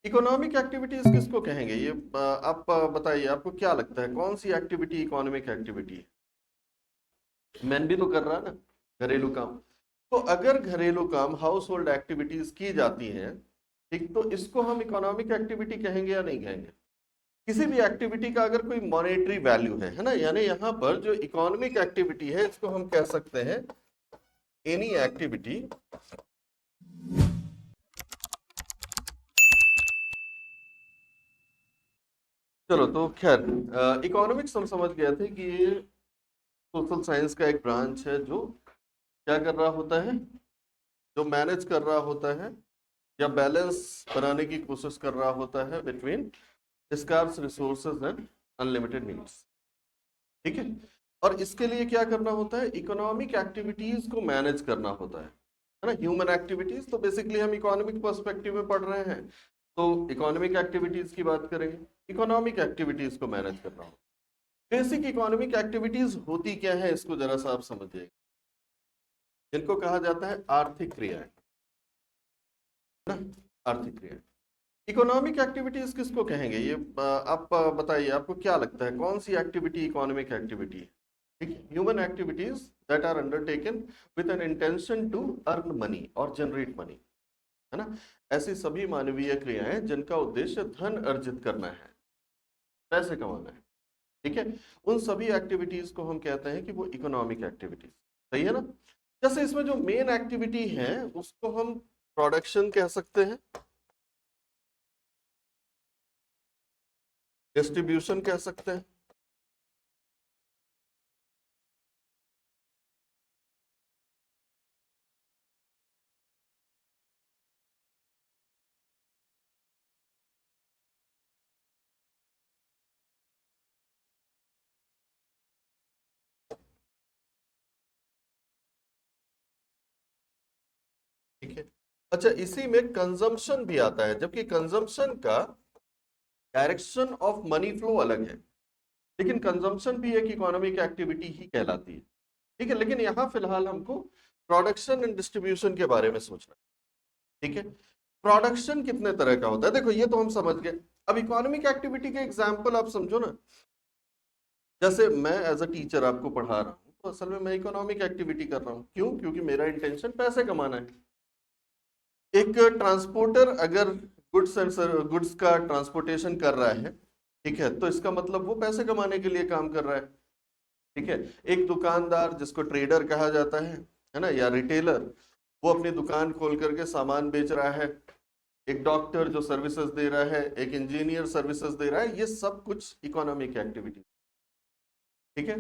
Economic activities किसको कहेंगे? ये आप बताइए, आपको क्या लगता है कौन सी एक्टिविटी इकोनॉमिक एक्टिविटी है? मैन भी तो कर रहा है ना घरेलू काम। तो अगर घरेलू काम, हाउस होल्ड एक्टिविटीज की जाती हैं, ठीक, तो इसको हम इकोनॉमिक एक्टिविटी कहेंगे या नहीं कहेंगे? किसी भी एक्टिविटी का अगर कोई मॉनेटरी वैल्यू है ना, यानी यहां पर जो इकोनॉमिक एक्टिविटी है इसको हम कह सकते हैं एनी एक्टिविटी। चलो, तो खैर इकोनॉमिक्स हम समझ गए थे कि ये सोशल साइंस का एक ब्रांच है जो क्या कर रहा होता है, जो मैनेज कर रहा होता है या बैलेंस बनाने की कोशिश कर रहा होता है between scarce resources and unlimited needs. ठीक है। और इसके लिए क्या करना होता है? इकोनॉमिक एक्टिविटीज को मैनेज करना होता है ना। ह्यूमन एक्टिविटीज तो बेसिकली हम इकोनॉमिक पर्सपेक्टिव में पढ़ रहे हैं, तो इकोनॉमिक एक्टिविटीज की बात करेंगे। इकोनॉमिक एक्टिविटीज को मैनेज करना होता है। बेसिक इकोनॉमिक एक्टिविटीज होती क्या है, इसको जरा सा आप समझिए। जिनको कहा जाता है आर्थिक क्रियाएं, है ना, आर्थिक क्रियाएं। इकोनॉमिक एक्टिविटीज किसको कहेंगे? ये आप बताइए, आपको क्या लगता है कौन सी एक्टिविटी इकोनॉमिक एक्टिविटी है? ठीक है, human activities that are undertaken with an intention to earn money और जनरेट मनी, है ना। ऐसी सभी मानवीय क्रियाएं जिनका उद्देश्य धन अर्जित करना है, पैसे कमाना है। ठीक है, उन सभी एक्टिविटीज को हम कहते हैं कि वो इकोनॉमिक एक्टिविटीज। सही है ना। जैसे इसमें जो मेन एक्टिविटी है उसको हम प्रोडक्शन कह सकते हैं, डिस्ट्रीब्यूशन कह सकते हैं। ठीक है। अच्छा, इसी में कंजम्पशन भी आता है, जबकि कंजम्पशन का डायरेक्शन ऑफ मनी फ्लो अलग है, लेकिन कंजम्पशन भी एक इकोनॉमिक एक्टिविटी ही कहलाती है। ठीक है, लेकिन यहां फिलहाल हमको प्रोडक्शन एंड डिस्ट्रीब्यूशन के बारे में सोचना है। ठीक है, प्रोडक्शन कितने तरह का होता है? देखो, ये तो हम समझ गए। अब इकोनॉमिक एक्टिविटी के एग्जाम्पल आप समझो ना। जैसे मैं एज अ टीचर आपको पढ़ा रहा हूँ, तो असल में मैं इकोनॉमिक एक्टिविटी कर रहा हूँ। क्यों? क्योंकि मेरा इंटेंशन पैसे कमाना है। एक ट्रांसपोर्टर अगर गुड्स का ट्रांसपोर्टेशन कर रहा है, ठीक है, तो इसका मतलब वो पैसे कमाने के लिए काम कर रहा है। ठीक है। एक दुकानदार जिसको ट्रेडर कहा जाता है ना, या रिटेलर, वो अपनी दुकान खोल करके सामान बेच रहा है। एक डॉक्टर जो सर्विसेज दे रहा है, एक इंजीनियर सर्विसेज दे रहा है, ये सब कुछ इकोनॉमिक एक्टिविटी। ठीक है।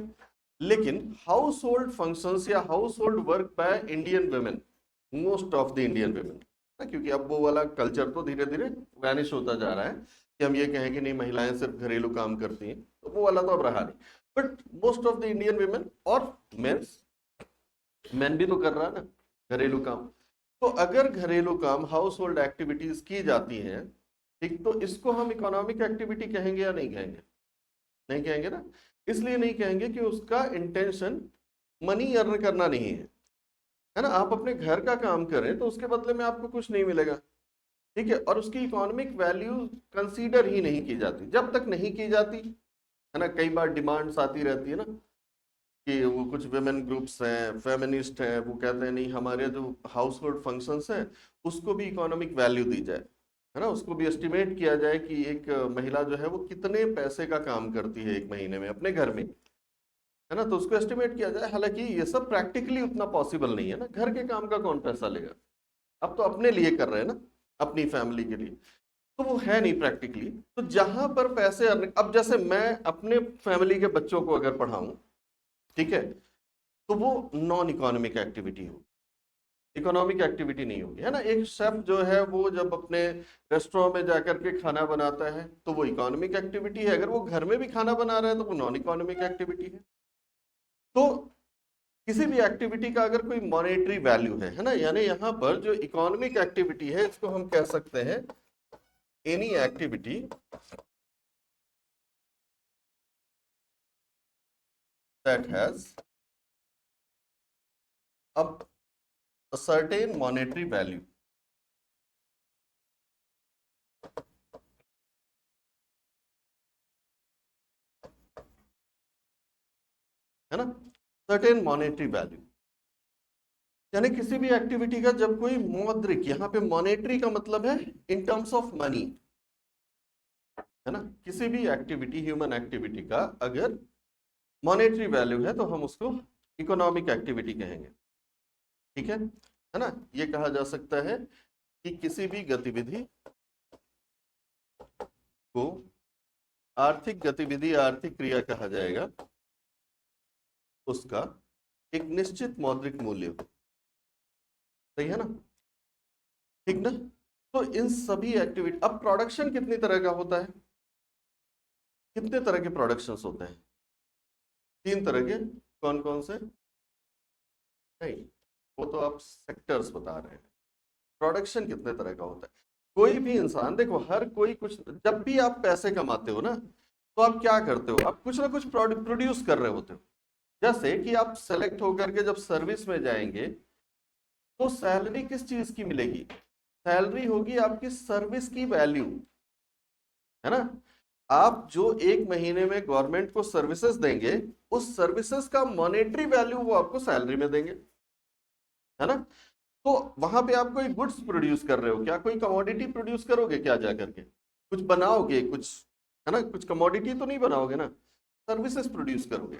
लेकिन हाउस होल्ड फंक्शंस या house hold work by Indian women, most of the Indian women, क्योंकि अब वो वाला कल्चर तो धीरे धीरे वैनिश होता जा रहा है कि हम ये कहें कि नहीं महिलाएं सिर्फ घरेलू काम करती हैं, तो वो वाला तो अब रहा नहीं। But most of the Indian women और मेंस, मैन भी तो कर रहा है ना घरेलू काम। तो अगर घरेलू काम, हाउस होल्ड एक्टिविटीज की जाती हैं, ठीक, तो इसको हम इकोनॉमिक एक्टिविटी कहेंगे या नहीं कहेंगे? नहीं कहेंगे ना। इसलिए नहीं कहेंगे कि उसका इंटेंशन मनी अर्न करना नहीं है ना। आप अपने घर का काम करें तो उसके बदले में आपको कुछ नहीं मिलेगा। ठीक है, और उसकी इकोनॉमिक वैल्यू कंसीडर ही नहीं की जाती। जब तक नहीं की जाती, है ना, कई बार डिमांड्स आती रहती है ना कि वो कुछ वुमेन ग्रुप्स हैं, फेमिनिस्ट हैं, वो कहते हैं नहीं, हमारे जो हाउस होल्ड फंक्शंस हैं उसको भी इकोनॉमिक वैल्यू दी जाए, है ना, उसको भी एस्टिमेट किया जाए कि एक महिला जो है वो कितने पैसे का काम करती है एक महीने में अपने घर में, है ना, तो उसको एस्टिमेट किया जाए। हालांकि ये सब प्रैक्टिकली उतना पॉसिबल नहीं है ना, घर के काम का कौन पैसा लेगा? अब तो अपने लिए कर रहे हैं ना, अपनी फैमिली के लिए, तो वो है नहीं प्रैक्टिकली। तो जहां पर पैसे अब जैसे मैं अपने फैमिली के बच्चों को अगर पढ़ाऊं, ठीक है, तो वो नॉन इकोनॉमिक एक्टिविटी होगी, इकोनॉमिक एक्टिविटी नहीं होगी, है ना। एक शेफ जो है वो जब अपने रेस्टोरेंट में जाकर के खाना बनाता है तो वो इकोनॉमिक एक्टिविटी है। अगर वो घर में भी खाना बना रहा है तो वो नॉन इकोनॉमिक एक्टिविटी है। तो किसी भी एक्टिविटी का अगर कोई मॉनेटरी वैल्यू है ना, यानी यहां पर जो इकोनॉमिक एक्टिविटी है इसको हम कह सकते हैं एनी एक्टिविटी दैट हैज अब a certain monetary value, है ना, सर्टेन मॉनेटरी वैल्यू, यानी किसी भी एक्टिविटी का जब कोई मौद्रिक, यहाँ पे मॉनेटरी का मतलब है इन टर्म्स ऑफ मनी, है ना, किसी भी एक्टिविटी, ह्यूमन एक्टिविटी का अगर मॉनेटरी वैल्यू है तो हम उसको इकोनॉमिक एक्टिविटी कहेंगे, ठीक है ना। ये कहा जा सकता है कि किसी भी गतिविधि को आर्थिक गतिविधि, आर्थिक क्रिया कहा जाएगा, उसका एक निश्चित मौद्रिक मूल्य, सही है ना, ठीक ना। तो इन सभी एक्टिविटी, अब प्रोडक्शन कितनी तरह का होता है, कितने तरह के प्रोडक्शंस होते हैं, 3 तरह के, कौन कौन से, नहीं वो तो आप सेक्टर्स बता रहे हैं, प्रोडक्शन कितने तरह का होता है। कोई भी इंसान, देखो हर कोई कुछ, जब भी आप पैसे कमाते हो ना, तो आप क्या करते हो, आप कुछ ना कुछ प्रोड्यूस कर रहे होते हो। जैसे कि आप सेलेक्ट होकर के जब सर्विस में जाएंगे तो सैलरी किस चीज की मिलेगी, सैलरी होगी आपकी सर्विस की वैल्यू, है ना। आप जो 1 महीने में गवर्नमेंट को सर्विसेज देंगे, उस सर्विसेज का मॉनेटरी वैल्यू वो आपको सैलरी में देंगे, है ना। तो वहां पे आप कोई गुड्स प्रोड्यूस कर रहे हो क्या, कोई कमोडिटी प्रोड्यूस करोगे क्या, जाकर के कुछ बनाओगे कुछ, है ना, कुछ कमोडिटी तो नहीं बनाओगे ना, सर्विसेज प्रोड्यूस करोगे।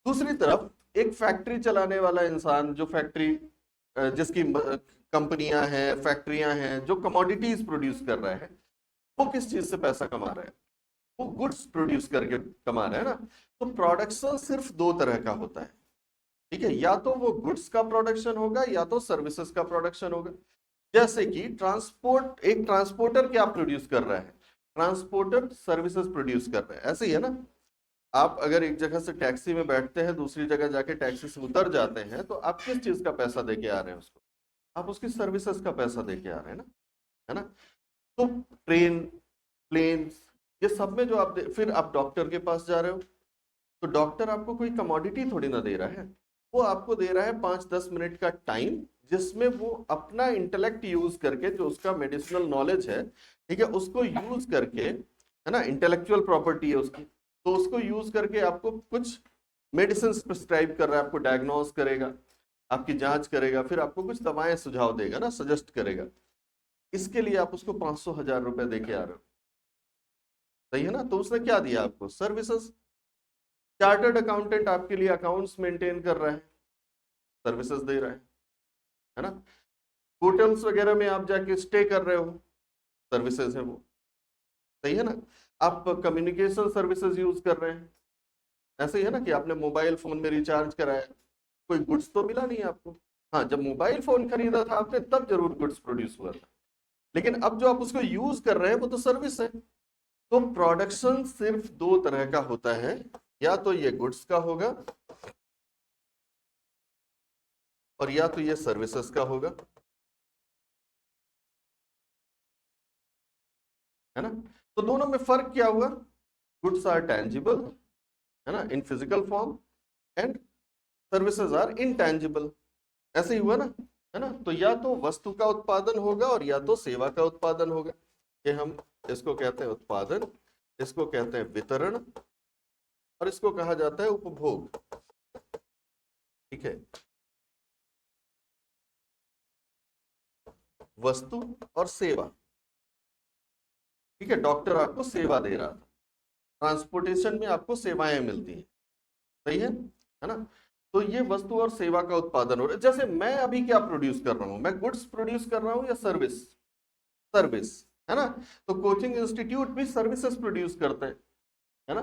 दूसरी तरफ एक फैक्ट्री चलाने वाला इंसान, जो फैक्ट्री जिसकी कंपनियां हैं, फैक्ट्रियां हैं, जो कमोडिटीज प्रोड्यूस कर रहा है, वो किस चीज से पैसा कमा रहा है, वो गुड्स प्रोड्यूस करके कमा रहा है ना। तो प्रोडक्शन सिर्फ 2 तरह का होता है, ठीक है, या तो वो गुड्स का प्रोडक्शन होगा या तो सर्विसेज का प्रोडक्शन होगा। जैसे कि ट्रांसपोर्ट, एक ट्रांसपोर्टर क्या प्रोड्यूस कर रहा है, ट्रांसपोर्टर सर्विसेज प्रोड्यूस कर रहा है, ऐसे ही है ना। आप अगर एक जगह से टैक्सी में बैठते हैं, दूसरी जगह जाके टैक्सी से उतर जाते हैं, तो आप किस चीज का पैसा देके आ रहे हैं उसको, आप उसकी सर्विसेज का पैसा देके आ रहे हैं ना, है ना। तो ट्रेन, प्लेन्स, ये सब में जो आप फिर आप डॉक्टर के पास जा रहे हो, तो डॉक्टर आपको कोई कमोडिटी थोड़ी ना दे रहा है, वो आपको दे रहा है 5-10 मिनट का टाइम, जिसमें वो अपना इंटेलेक्ट यूज करके, जो उसका मेडिसिनल नॉलेज है, ठीक है, उसको यूज करके, है ना, इंटेलेक्चुअल प्रॉपर्टी है उसकी, तो उसको यूज करके आपको कुछ मेडिसिन प्रिस्क्राइब कर रहा है, आपको डायग्नोस करेगा, आपकी जांच करेगा, फिर आपको कुछ दवाएं सुझाव देगा ना, सजेस्ट करेगा। इसके लिए आप उसको 500,000 रुपए दे के आ रहे हो, सही है ना। तो उसने क्या दिया आपको, सर्विसेज। चार्टर्ड अकाउंटेंट आपके लिए अकाउंट्स मेंटेन कर रहा है, सर्विसेज दे रहा है ना। होटल्स वगैरह में आप जाके स्टे कर रहे हो, सर्विसेज है वो, सही है ना। आप कम्युनिकेशन सर्विसेज यूज कर रहे हैं, ऐसे ही है ना, कि आपने मोबाइल फोन में रिचार्ज कराया, कोई गुड्स तो मिला नहीं आपको। हाँ, जब मोबाइल फोन खरीदा था आपने, तब जरूर गुड्स प्रोड्यूस हुआ था, लेकिन अब जो आप उसको यूज कर रहे हैं वो तो सर्विस है। तो प्रोडक्शन सिर्फ 2 तरह का होता है, या तो ये गुड्स का होगा और या तो ये सर्विसेज का होगा, है ना। तो दोनों में फर्क क्या हुआ, गुड्स आर टेंजिबल, है ना, in physical form, and services are intangible, ऐसे ही हुआ ना, है ना। तो या तो वस्तु का उत्पादन होगा और या तो सेवा का उत्पादन होगा, कि हम इसको कहते हैं उत्पादन, इसको कहते हैं वितरण, और इसको कहा जाता है उपभोग, ठीक है। वस्तु और सेवा, ठीक है, डॉक्टर आपको सेवा दे रहा था, ट्रांसपोर्टेशन में आपको सेवाएं मिलती हैं, सही है ना। तो ये वस्तु और सेवा का उत्पादन हो रहा है। जैसे मैं अभी क्या प्रोड्यूस कर रहा हूं, मैं गुड्स प्रोड्यूस कर रहा हूं या सर्विस, सर्विस, है ना। तो कोचिंग इंस्टीट्यूट भी सर्विसेज प्रोड्यूस करते हैं, है ना।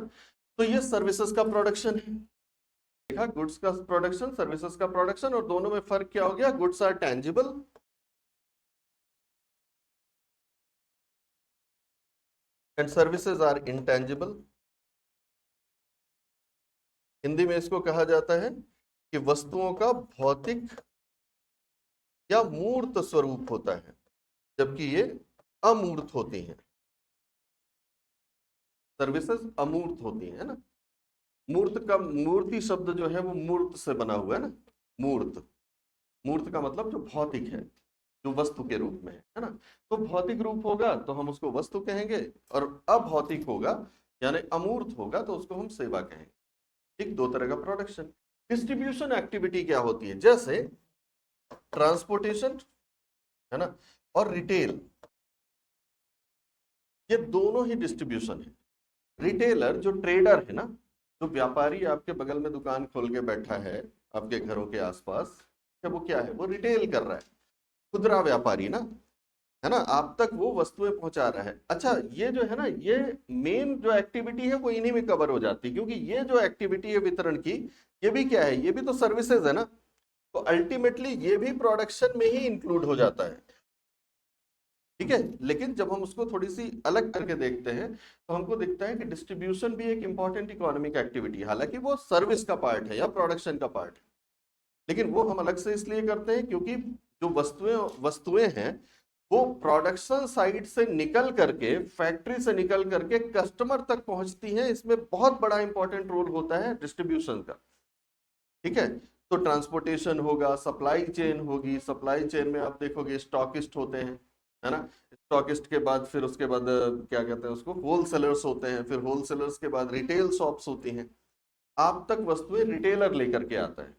तो ये सर्विसेज का प्रोडक्शन है, देखा, गुड्स का प्रोडक्शन, सर्विसेज का प्रोडक्शन, और दोनों में फर्क क्या हो गया, goods are tangible and services are intangible. Hindi में इसको कहा जाता है कि वस्तुओं का भौतिक या मूर्त स्वरूप होता है, जबकि ये अमूर्त होती हैं, सर्विसेज अमूर्त होती है ना। मूर्त का, मूर्ति शब्द जो है वो मूर्त से बना हुआ है ना, मूर्त, मूर्त का मतलब जो भौतिक है, जो वस्तु के रूप में है ना। तो भौतिक रूप होगा तो हम उसको वस्तु कहेंगे, और अभौतिक होगा यानी अमूर्त होगा तो उसको हम सेवा कहेंगे, ठीक, दो तरह का प्रोडक्शन। डिस्ट्रीब्यूशन एक्टिविटी क्या होती है, जैसे ट्रांसपोर्टेशन है ना, और रिटेल, ये दोनों ही डिस्ट्रीब्यूशन है। रिटेलर जो ट्रेडर है ना, जो व्यापारी आपके बगल में दुकान खोल के बैठा है आपके घरों के आसपास, क्या वो क्या है, वो रिटेल कर रहा है, खुदरा व्यापारी ना, है ना, आप तक वो वस्तुएं पहुंचा रहा है। अच्छा, ये जो है ना, ये मेन जो एक्टिविटी है वो इन्हीं में कवर हो जाती है, क्योंकि ये जो एक्टिविटी है वितरण की, ये भी क्या है, ये भी तो सर्विसेज है ना, तो अल्टीमेटली ये भी प्रोडक्शन में ही इंक्लूड हो जाता है। ठीक है, लेकिन जब हम उसको थोड़ी सी अलग करके देखते हैं तो हमको दिखता है कि डिस्ट्रीब्यूशन भी एक इंपॉर्टेंट इकोनॉमिक एक्टिविटी है, हालांकि वो सर्विस का पार्ट है या प्रोडक्शन का पार्ट है, लेकिन वो हम अलग से इसलिए करते हैं क्योंकि जो वस्तुएं वस्तुएं हैं वो प्रोडक्शन साइड से निकल करके, फैक्ट्री से निकल करके कस्टमर तक पहुंचती हैं, इसमें बहुत बड़ा इंपॉर्टेंट रोल होता है डिस्ट्रीब्यूशन का। ठीक है, तो ट्रांसपोर्टेशन होगा, सप्लाई चेन होगी, सप्लाई चेन में आप देखोगे स्टॉकिस्ट होते हैं, है ना, स्टॉकिस्ट के बाद फिर उसके बाद क्या कहते हैं उसको, होलसेलर्स होते हैं, फिर होलसेलर्स के बाद रिटेल शॉप्स होती हैं, आप तक वस्तुएं रिटेलर लेकर के आता है।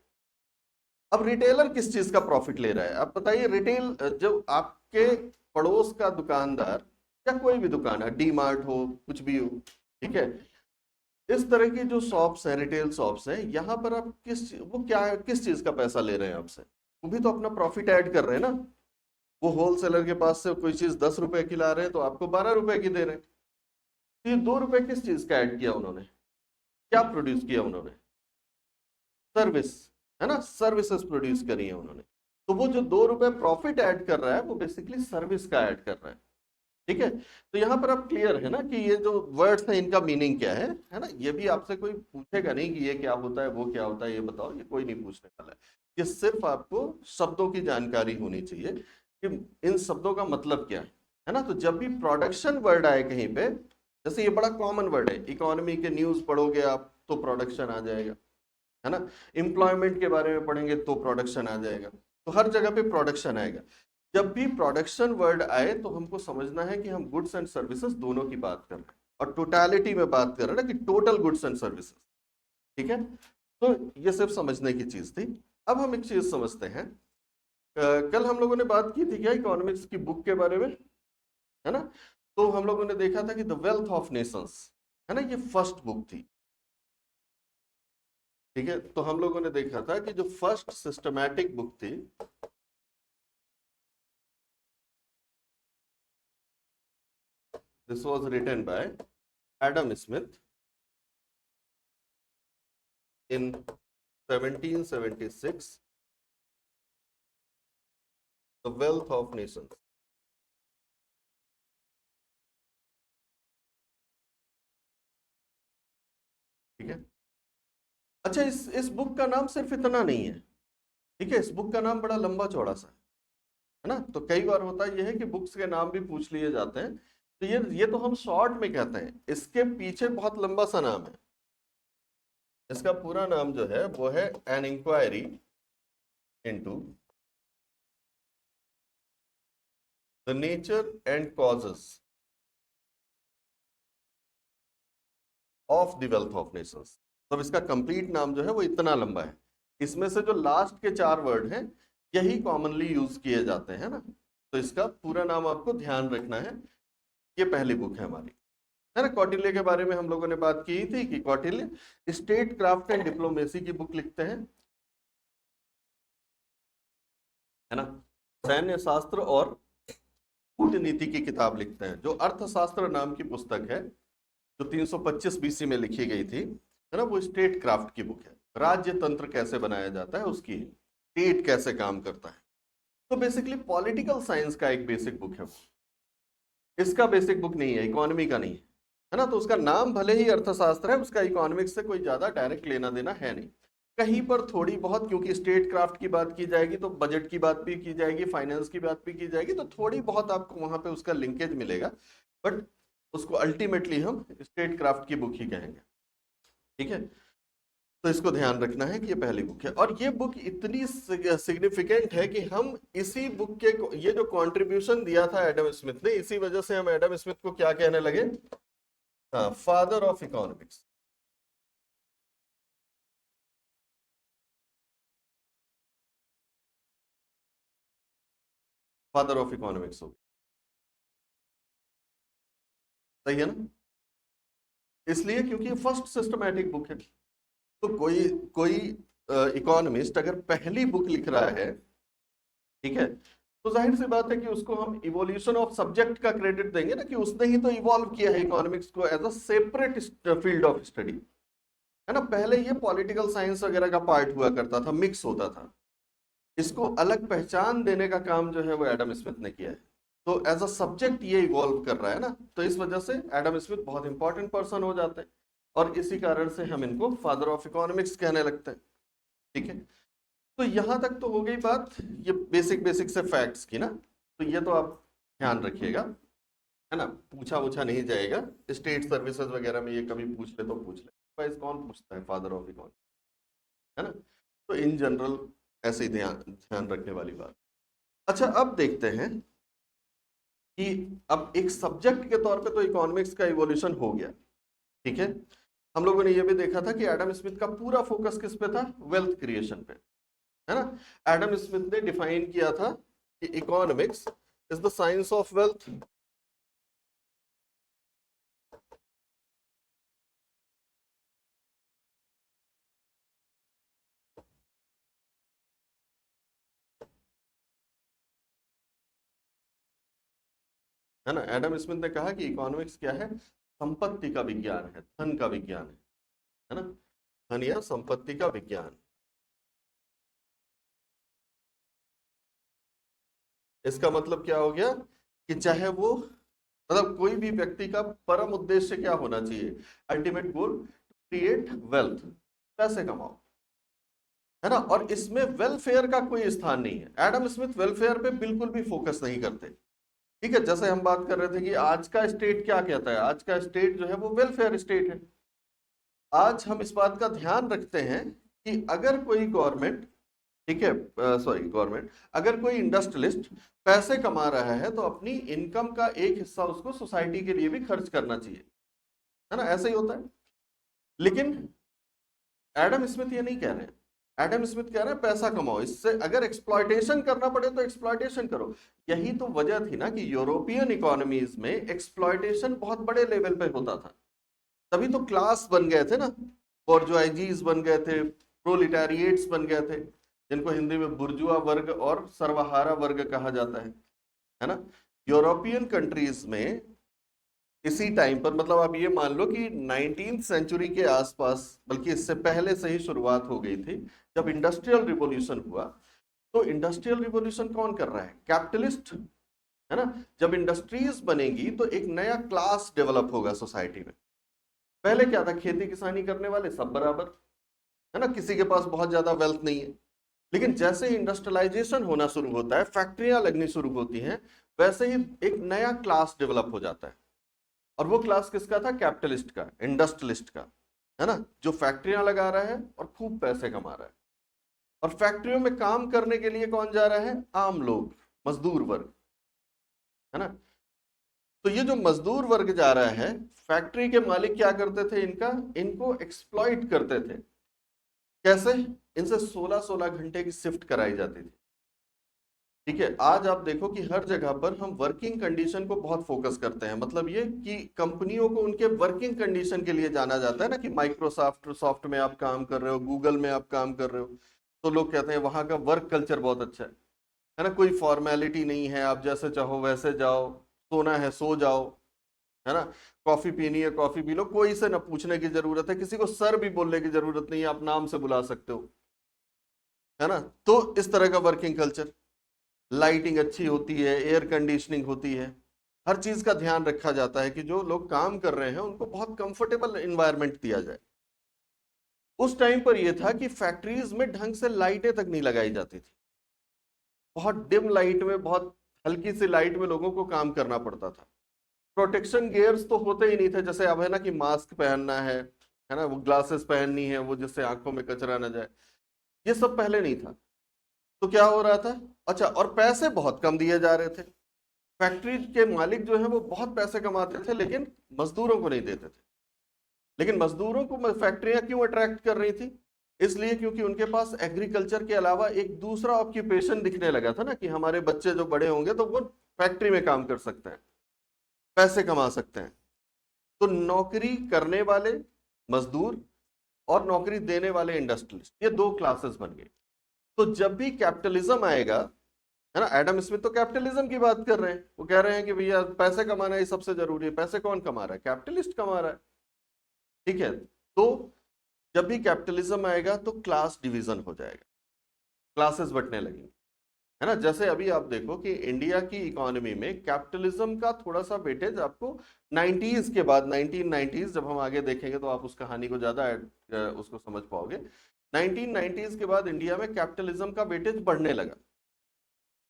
अब रिटेलर किस चीज का प्रॉफिट ले रहा है, आप बताइए। रिटेल जो आपके पड़ोस का दुकानदार या कोई भी दुकान है, डी मार्ट हो, कुछ भी हो, ठीक है, इस तरह की जो शॉप्स हैं, रिटेल शॉप्स हैं, यहाँ पर आप किस चीज का पैसा ले रहे हैं आपसे, वो भी तो अपना प्रॉफिट ऐड कर रहे हैं ना। वो होलसेलर के पास से कोई चीज 10 रुपए की ला रहे हैं तो आपको 12 रुपए की दे रहे हैं, तो ये 2 रुपए किस चीज का ऐड किया उन्होंने, क्या प्रोड्यूस किया उन्होंने, सर्विस, है ना, सर्विसेज प्रोड्यूस करी है उन्होंने। तो वो जो 2 रुपए प्रॉफिट ऐड कर रहा है वो बेसिकली सर्विस का ऐड कर रहा है। ठीक है, तो यहाँ पर आप क्लियर है ना कि ये जो वर्ड्स हैं इनका मीनिंग क्या है ना, ये भी आपसे कोई पूछेगा नहीं कि ये क्या होता है वो क्या होता है, ये बताओ, ये कोई नहीं पूछने वाला है। ये सिर्फ आपको शब्दों की जानकारी होनी चाहिए कि इन शब्दों का मतलब क्या है ना। तो जब भी प्रोडक्शन वर्ड आए कहीं पे, जैसे ये बड़ा कॉमन वर्ड है, इकोनॉमी के न्यूज पढ़ोगे आप तो प्रोडक्शन आ जाएगा, है ना, एम्प्लॉयमेंट के बारे में पढ़ेंगे तो प्रोडक्शन आ जाएगा, तो हर जगह पे प्रोडक्शन आएगा। जब भी प्रोडक्शन वर्ड आए तो हमको समझना है कि हम गुड्स एंड सर्विसेज दोनों की बात कर रहे हैं, और टोटलिटी में बात कर रहे हैं ना, कि टोटल गुड्स एंड सर्विसेज। ठीक है, तो ये सिर्फ समझने की चीज थी। अब हम एक चीज समझते हैं, कल हम लोगों ने बात की थी क्या इकोनॉमिक्स की बुक के बारे में, है ना, तो हम लोगों ने देखा था कि द वेल्थ ऑफ नेशंस, है ना, ये फर्स्ट बुक थी। ठीक है, तो हम लोगों ने देखा था कि जो फर्स्ट सिस्टमैटिक बुक थी, this was written by Adam Smith in 1776, The Wealth of Nations। ठीक है, अच्छा, इस बुक का नाम सिर्फ इतना नहीं है, ठीक है, इस बुक का नाम बड़ा लंबा चौड़ा सा है ना, तो कई बार होता यह है कि बुक्स के नाम भी पूछ लिए जाते हैं, तो ये तो हम शॉर्ट में कहते हैं, इसके पीछे बहुत लंबा सा नाम है। इसका पूरा नाम जो है वो है an inquiry into the nature and causes of the wealth of nations. तो इसका कंप्लीट नाम जो है वो इतना लंबा है, इसमें से जो लास्ट के 4 वर्ड हैं यही कॉमनली यूज किए जाते हैं ना, तो इसका पूरा नाम आपको ध्यान रखना है। ये पहली बुक है हमारी, है ना। कौटिल्य के बारे में हम लोगों ने बात की थी कि Kautilya state craft and diplomacy की बुक लिखते हैं, है ना, सैन्य शास्त्र और कूटनीति की किताब लिखते हैं। जो अर्थशास्त्र नाम की पुस्तक है जो 325 बीसी में लिखी गई थी, है ना, वो स्टेट क्राफ्ट की बुक है, राज्य तंत्र कैसे बनाया जाता है उसकी, स्टेट कैसे काम करता है। तो बेसिकली पॉलिटिकल साइंस का एक बेसिक बुक है वो, इसका बेसिक बुक नहीं है, इकोनॉमी का नहीं है ना। तो उसका नाम भले ही अर्थशास्त्र है, उसका इकोनॉमिक्स से कोई ज्यादा डायरेक्ट लेना देना है नहीं। कहीं पर थोड़ी बहुत, क्योंकि स्टेट क्राफ्ट की बात की जाएगी तो बजट की बात भी की जाएगी, फाइनेंस की बात भी की जाएगी, तो थोड़ी बहुत आपको वहां पे उसका लिंकेज मिलेगा, बट उसको अल्टीमेटली हम स्टेट क्राफ्ट की बुक ही कहेंगे। ठीक है, तो इसको ध्यान रखना है कि ये पहली बुक है, और ये बुक इतनी सिग्निफिकेंट है कि हम इसी बुक के, ये जो कंट्रीब्यूशन दिया था एडम स्मिथ ने, इसी वजह से हम एडम स्मिथ को क्या कहने लगे, हाँ, father of economics. Father of economics हो गया। सही है ना? इसलिए क्योंकि फर्स्ट सिस्टमैटिक बुक है। तो कोई कोई इकोनॉमिस्ट अगर पहली बुक लिख रहा है, ठीक है, तो जाहिर सी बात है कि उसको हम इवोल्यूशन ऑफ सब्जेक्ट का क्रेडिट देंगे ना, कि उसने ही तो इवॉल्व किया है इकोनॉमिक्स को as a separate field of study, है ना। पहले ये पॉलिटिकल साइंस वगैरह का पार्ट हुआ करता था, मिक्स होता था। इसको अलग पहचान देने का काम जो है वो एडम स्मिथ ने किया है। तो एज अ सब्जेक्ट ये इवॉल्व कर रहा है ना, तो इस वजह से एडम स्मिथ बहुत इंपॉर्टेंट पर्सन हो जाते हैं, और इसी कारण से हम इनको फादर ऑफ इकोनॉमिक्स कहने लगते हैं। ठीक है, तो यहां तक तो हो गई बात ये बेसिक बेसिक से फैक्ट्स की ना। तो ये तो आप ध्यान रखिएगा, है ना, पूछा वूछा नहीं जाएगा। स्टेट सर्विसेज वगैरह में ये कभी पूछ ले तो पूछ ले, वाइस कौन पूछता है फादर ऑफ इकोनॉमिक्स, है ना। तो इन जनरल ऐसे ही ध्यान ध्यान रखने वाली बात। अच्छा, अब देखते हैं कि अब एक सब्जेक्ट के तौर पे तो इकोनॉमिक्स का इवोल्यूशन हो गया, ठीक है। हम लोगों ने ये भी देखा था कि एडम स्मिथ का पूरा फोकस किस पे था? वेल्थ क्रिएशन पे, है ना। एडम स्मिथ ने डिफाइन किया था कि economics is the science of wealth. है ना, एडम स्मिथ ने कहा कि इकोनॉमिक्स क्या है? संपत्ति का विज्ञान है, धन का विज्ञान है ना, धन या संपत्ति का विज्ञान। इसका मतलब क्या हो गया कि चाहे वो, मतलब कोई भी व्यक्ति का परम उद्देश्य क्या होना चाहिए? अल्टीमेट गोल क्रिएट वेल्थ, पैसे कमाओ, है ना। और इसमें वेलफेयर का कोई स्थान नहीं है। एडम स्मिथ वेलफेयर पे बिल्कुल भी फोकस नहीं करते, ठीक है। जैसे हम बात कर रहे थे कि आज का स्टेट क्या कहता है, आज का स्टेट जो है वो वेलफेयर स्टेट है। आज हम इस बात का ध्यान रखते हैं कि अगर कोई गवर्नमेंट, ठीक है, सॉरी गवर्नमेंट, अगर कोई इंडस्ट्रियलिस्ट पैसे कमा रहा है तो अपनी इनकम का एक हिस्सा उसको सोसाइटी के लिए भी खर्च करना चाहिए, है ना। ऐसा ही होता है। लेकिन एडम स्मिथ ये नहीं कह रहे हैं। एडम स्मिथ कह रहे हैं पैसा कमाओ, इससे अगर एक्सप्लॉयटेशन करना पड़े तो एक्सप्लॉयटेशन करो। यही तो वजह थी ना कि यूरोपियन इकोनॉमीज में एक्सप्लॉयटेशन बहुत बड़े लेवल पे होता था। तभी तो क्लास बन गए थे ना, बोर्जुआइजीज बन गए थे, प्रोलिटारिएट्स बन गए थे, जिनको हिंदी में बुर्जुआ वर्ग और सर्वहारा वर्ग कहा जाता है ना। यूरोपियन कंट्रीज में इसी टाइम पर, मतलब आप ये मान लो कि 19th सेंचुरी के आसपास, बल्कि इससे पहले से ही शुरुआत हो गई थी, जब इंडस्ट्रियल रिवॉल्यूशन हुआ। तो इंडस्ट्रियल रिवॉल्यूशन कौन कर रहा है? कैपिटलिस्ट, है ना। जब इंडस्ट्रीज बनेगी तो एक नया क्लास डेवलप होगा सोसाइटी में। पहले क्या था? खेती किसानी करने वाले सब बराबर, है ना, किसी के पास बहुत ज्यादा वेल्थ नहीं है। लेकिन जैसे ही इंडस्ट्रियलाइजेशन होना शुरू होता है, फैक्ट्रियां लगनी शुरू होती हैं, वैसे ही एक नया क्लास डेवलप हो जाता है। और वो क्लास किसका था? कैपिटलिस्ट का, इंडस्ट्रियलिस्ट का, है ना, जो फैक्ट्रियां लगा रहा है और खूब पैसे कमा रहा है। और फैक्ट्रियों में काम करने के लिए कौन जा रहा है? आम लोग, मजदूर वर्ग, है ना। तो ये जो मजदूर वर्ग जा रहा है, फैक्ट्री के मालिक क्या करते थे? इनको एक्सप्लॉइट करते थे। कैसे? इनसे 16-16 घंटे की शिफ्ट कराई जाती थी, ठीक है। आज आप देखो कि हर जगह पर हम वर्किंग कंडीशन को बहुत फोकस करते हैं। मतलब ये कि कंपनियों को उनके वर्किंग कंडीशन के लिए जाना जाता है ना, कि माइक्रोसॉफ्ट सॉफ्ट में आप काम कर रहे हो, गूगल में आप काम कर रहे हो, तो लोग कहते हैं वहां का वर्क कल्चर बहुत अच्छा है ना, कोई फॉर्मेलिटी नहीं है, आप जैसे चाहो वैसे जाओ, सोना है सो जाओ, है ना, कॉफी पीनी है कॉफी पी लो, कोई से ना पूछने की जरूरत है, किसी को सर भी बोलने की जरूरत नहीं है, आप नाम से बुला सकते हो, है ना। तो इस तरह का वर्किंग कल्चर, लाइटिंग अच्छी होती है, एयर कंडीशनिंग होती है, हर चीज का ध्यान रखा जाता है कि जो लोग काम कर रहे हैं उनको बहुत कंफर्टेबल एनवायरनमेंट दिया जाए। उस टाइम पर यह था कि फैक्ट्रीज में ढंग से लाइटें तक नहीं लगाई जाती थी। बहुत डिम लाइट में, बहुत हल्की सी लाइट में लोगों को काम करना पड़ता था। प्रोटेक्शन गियर्स तो होते ही नहीं थे, जैसे अब है ना कि मास्क पहनना है ना, वो ग्लासेस पहननी है वो जिससे आंखों में कचरा ना जाए, ये सब पहले नहीं था। तो क्या हो रहा था? अच्छा, और पैसे बहुत कम दिए जा रहे थे। फैक्ट्री के मालिक जो है वो बहुत पैसे कमाते थे, लेकिन मजदूरों को नहीं देते थे। लेकिन मजदूरों को फैक्ट्रियां क्यों अट्रैक्ट कर रही थी? इसलिए क्योंकि उनके पास एग्रीकल्चर के अलावा एक दूसरा ऑक्यूपेशन दिखने लगा था ना, कि हमारे बच्चे जो बड़े होंगे तो वो फैक्ट्री में काम कर सकते हैं, पैसे कमा सकते हैं। तो नौकरी करने वाले मजदूर और नौकरी देने वाले इंडस्ट्रियलिस्ट, ये दो क्लासेस बन गई। तो जब भी कैपिटलिज्म आएगा, है ना, एडम स्मिथ तो कैपिटलिज्म की बात कर रहे हैं, वो कह रहे हैं कि भैया पैसे कमाना ही सबसे जरूरी है। पैसे कौन कमा रहा है? कैपिटलिस्ट कमा रहा है। ठीक है, तो जब भी कैपिटलिज्म आएगा तो क्लास डिवीजन हो जाएगा, क्लासेस बंटने लगेंगे, है ना। जैसे अभी आप देखो कि इंडिया की इकोनॉमी में कैपिटलिज्म का थोड़ा सा वेटेज आपको 90s के बाद, 1990s जब हम आगे देखेंगे तो आप उस कहानी को ज्यादा उसको समझ पाओगे। 1990s के बाद इंडिया में कैपिटलिज्म का वेटेज बढ़ने लगा,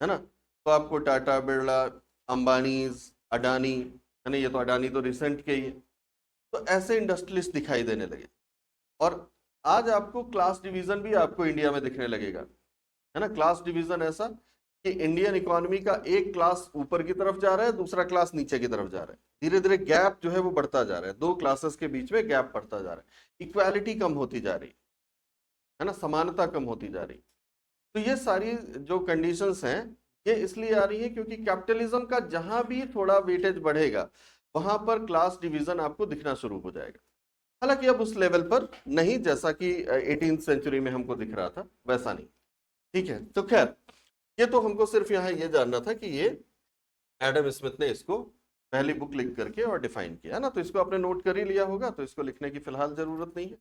है ना। तो आपको टाटा, बिरला, अंबानीज, अडानी, है ना, ये तो अडानी तो रिसेंट के ही है, तो ऐसे इंडस्ट्रियलिस्ट दिखाई देने लगे। और आज आपको क्लास डिवीजन भी आपको इंडिया में दिखने लगेगा, है ना। क्लास डिवीजन ऐसा कि इंडियन इकोनॉमी का एक क्लास ऊपर की तरफ जा रहा है, दूसरा क्लास नीचे की तरफ जा रहा है। धीरे धीरे गैप जो है वो बढ़ता जा रहा है, दो क्लासेस के बीच में गैप बढ़ता जा रहा है, इक्वालिटी कम होती जा रही है ना, समानता कम होती जा रही। तो ये सारी जो कंडीशंस हैं ये इसलिए आ रही है क्योंकि कैपिटलिज्म का जहां भी थोड़ा वेटेज बढ़ेगा वहां पर क्लास डिवीजन आपको दिखना शुरू हो जाएगा। हालांकि अब उस लेवल पर नहीं, जैसा कि 18th सेंचुरी में हमको दिख रहा था वैसा नहीं। ठीक है, तो खैर ये तो हमको सिर्फ यहाँ ये जानना था कि ये एडम स्मिथ ने इसको पहली बुक लिख करके और डिफाइन किया, है ना। तो इसको आपने नोट कर ही लिया होगा, तो इसको लिखने की फिलहाल जरूरत नहीं है।